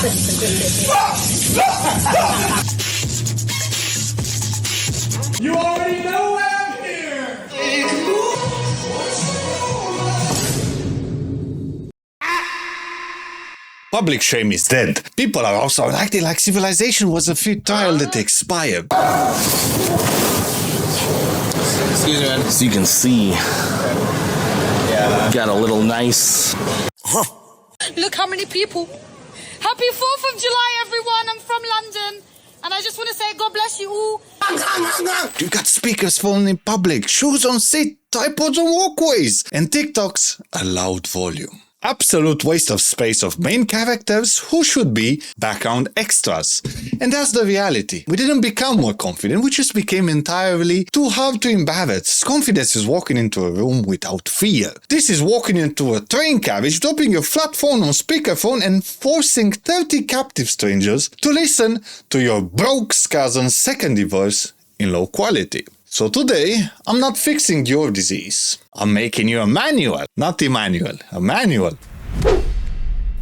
You already know why I'm here! Public shame is dead. People are also acting like civilization was a free trial that expired. Excuse me, man. As you can see, got a little nice. Look how many people. Happy 4th of July, everyone. I'm from London. And I just want to say God bless you all. You got speakers phone in public, shoes on seat, tripods on walkways, and TikToks a loud volume. Absolute waste of space of main characters who should be background extras. And that's the reality. We didn't become more confident, we just became entirely too hard to embarrass. Confidence is walking into a room without fear. This is walking into a train carriage, dropping your flat phone on speakerphone and forcing 30 captive strangers to listen to your broke cousin's second divorce in low quality. So today, I'm not fixing your disease. I'm making you a manual, not Emmanuel, a manual.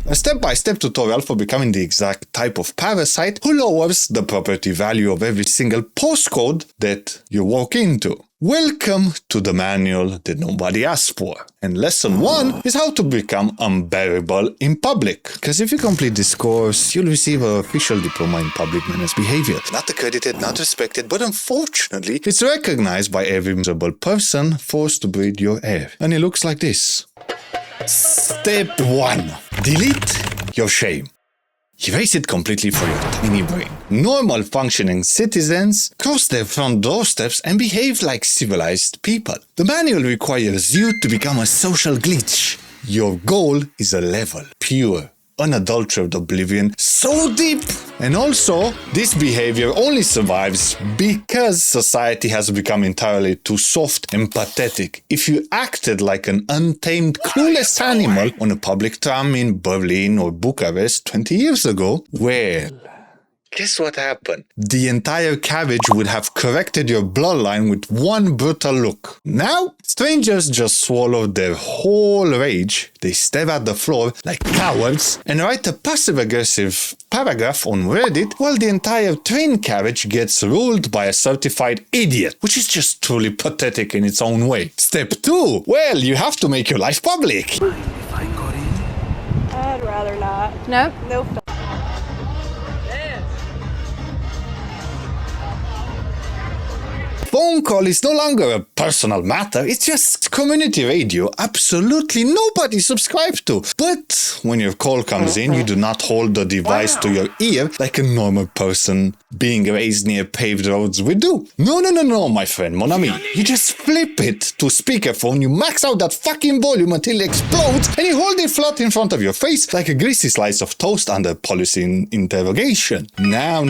A step-by-step tutorial for becoming the exact type of parasite who lowers the property value of every single postcode that you walk into. Welcome to the manual that nobody asked for. And lesson 1 is how to become unbearable in public. Because if you complete this course, you'll receive an official diploma in Public Menace Behaviour. Not accredited, not respected, but unfortunately, it's recognized by every miserable person forced to breathe your air. And it looks like this. Step 1. Delete your shame. Erase it completely for your tiny brain. Normal functioning citizens cross their front doorsteps and behave like civilized people. The manual requires you to become a social glitch. Your goal is a level, pure, unadulterated oblivion, so deep. And also, this behavior only survives because society has become entirely too soft and pathetic. If you acted like an untamed, clueless animal on a public tram in Berlin or Bucharest 20 years ago, well, guess what happened? The entire carriage would have corrected your bloodline with one brutal look. Now, strangers just swallow their whole rage, they stare at the floor like cowards and write a passive-aggressive paragraph on Reddit while the entire train carriage gets ruled by a certified idiot, which is just truly pathetic in its own way. Step 2. Well, you have to make your life public. If I got in? I'd rather not. Nope. Nope. Phone call is no longer a personal matter, it's just community radio absolutely nobody subscribes to. But when your call comes in, you do not hold the device to your ear like a normal person being raised near paved roads would do. No, my friend, mon ami. You just flip it to speakerphone, you max out that fucking volume until it explodes, and you hold it flat in front of your face like a greasy slice of toast under policy interrogation. Now,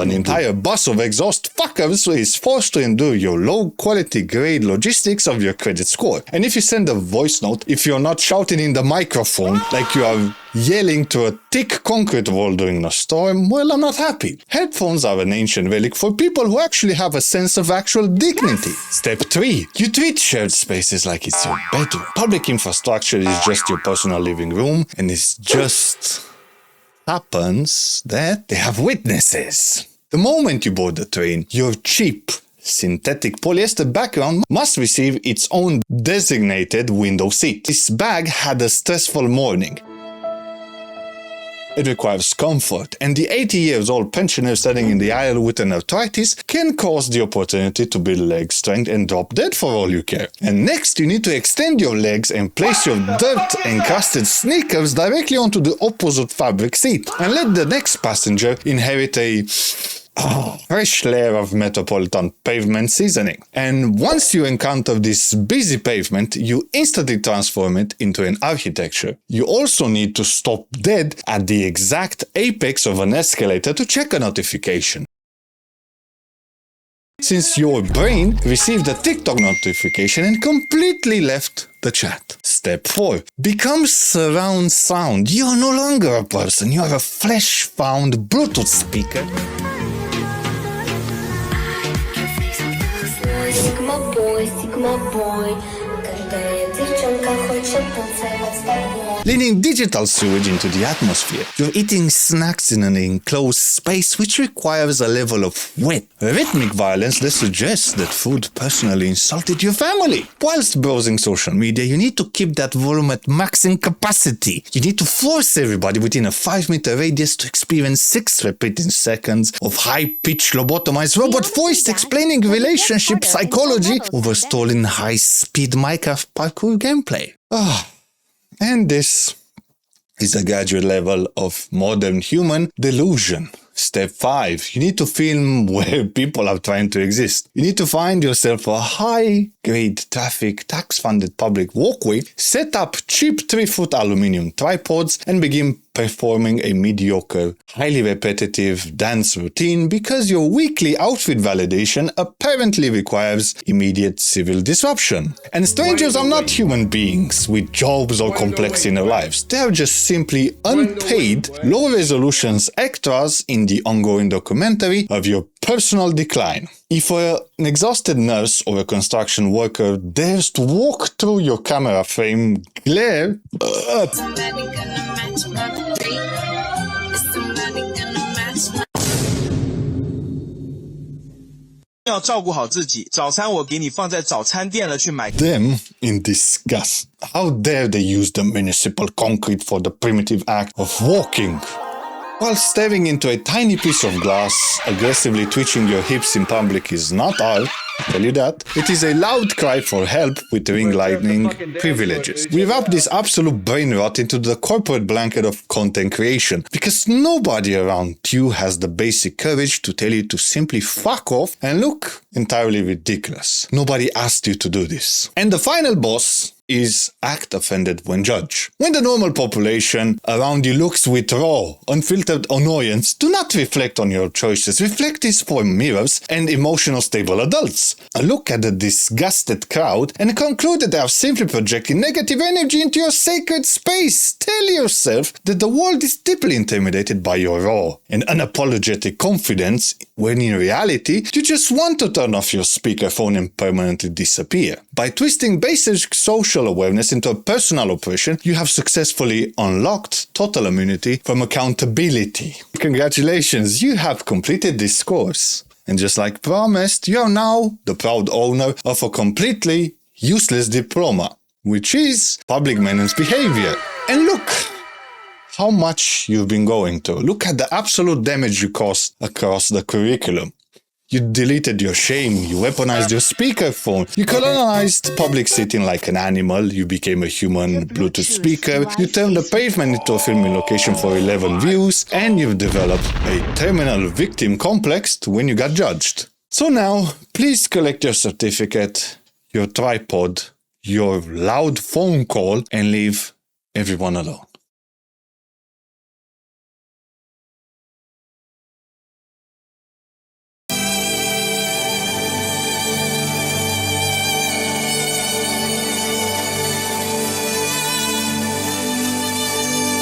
an entire bus of exhaust fuckers is forced to endure your low-quality grade logistics of your credit score. And if you send a voice note, if you're not shouting in the microphone like you are yelling to a thick concrete wall during a storm, well, I'm not happy. Headphones are an ancient relic for people who actually have a sense of actual dignity. Step 3. You treat shared spaces like it's your bedroom. Public infrastructure is just your personal living room, and it just happens that they have witnesses. The moment you board the train, your cheap, synthetic polyester background must receive its own designated window seat. This bag had a stressful morning. It requires comfort, and the 80 years old pensioner standing in the aisle with an arthritis can cause the opportunity to build leg strength and drop dead for all you care. And next, you need to extend your legs and place your dirt-encrusted sneakers directly onto the opposite fabric seat, and let the next passenger inherit a fresh layer of metropolitan pavement seasoning. And once you encounter this busy pavement, you instantly transform it into an architecture. You also need to stop dead at the exact apex of an escalator to check a notification, since your brain received a TikTok notification and completely left the chat. Step 4. Become surround sound. You are no longer a person, you are a flesh-found Bluetooth speaker. Sigma boy, каждая девчонка хочет танцевать с тобой. leaning digital sewage into the atmosphere. You're eating snacks in an enclosed space which requires a level of wet, rhythmic violence that suggests that food personally insulted your family. Whilst browsing social media, you need to keep that volume at maximum capacity. You need to force everybody within a 5-meter radius to experience 6 repeating seconds of high-pitched lobotomized robot voice explaining relationship psychology over stolen high-speed Minecraft parkour gameplay. And this is a graduate level of modern human delusion. Step 5. You need to film where people are trying to exist. You need to find yourself a high-grade traffic tax-funded public walkway, set up cheap 3-foot aluminium tripods, and begin performing a mediocre, highly repetitive dance routine because your weekly outfit validation apparently requires immediate civil disruption. And strangers are not human beings with jobs or complex inner lives. They are just simply unpaid, low-resolution extras in the ongoing documentary of your personal decline. If an exhausted nurse or a construction worker dares to walk through your camera frame glare,要照顾好自己，早餐我给你放在早餐店了，去买。 them in disgust. How dare they use the municipal concrete for the primitive act of walking? While staring into a tiny piece of glass, aggressively twitching your hips in public is not art, I tell you that. It is a loud cry for help with ring lightning privileges. We wrap this absolute brain rot into the corporate blanket of content creation because nobody around you has the basic courage to tell you to simply fuck off and look entirely ridiculous. Nobody asked you to do this. And the final boss is act offended when judged. When the normal population around you looks with raw, unfiltered annoyance, do not reflect on your choices. Reflect this for mirrors and emotional stable adults. A look at the disgusted crowd and conclude that they are simply projecting negative energy into your sacred space. Tell yourself that the world is deeply intimidated by your raw and unapologetic confidence when in reality you just want to turn off your speakerphone and permanently disappear. By twisting basic social awareness into a personal oppression, you have successfully unlocked total immunity from accountability. Congratulations, you have completed this course. And just like promised, you are now the proud owner of a completely useless diploma, which is Public Menace Behaviour. And look how much you've been going through. Look at the absolute damage you caused across the curriculum. You deleted your shame, you weaponized your speakerphone, you colonized public sitting like an animal, you became a human Bluetooth speaker, you turned the pavement into a filming location for 11 views, and you've developed a terminal victim complex when you got judged. So now, please collect your certificate, your tripod, your loud phone call, and leave everyone alone.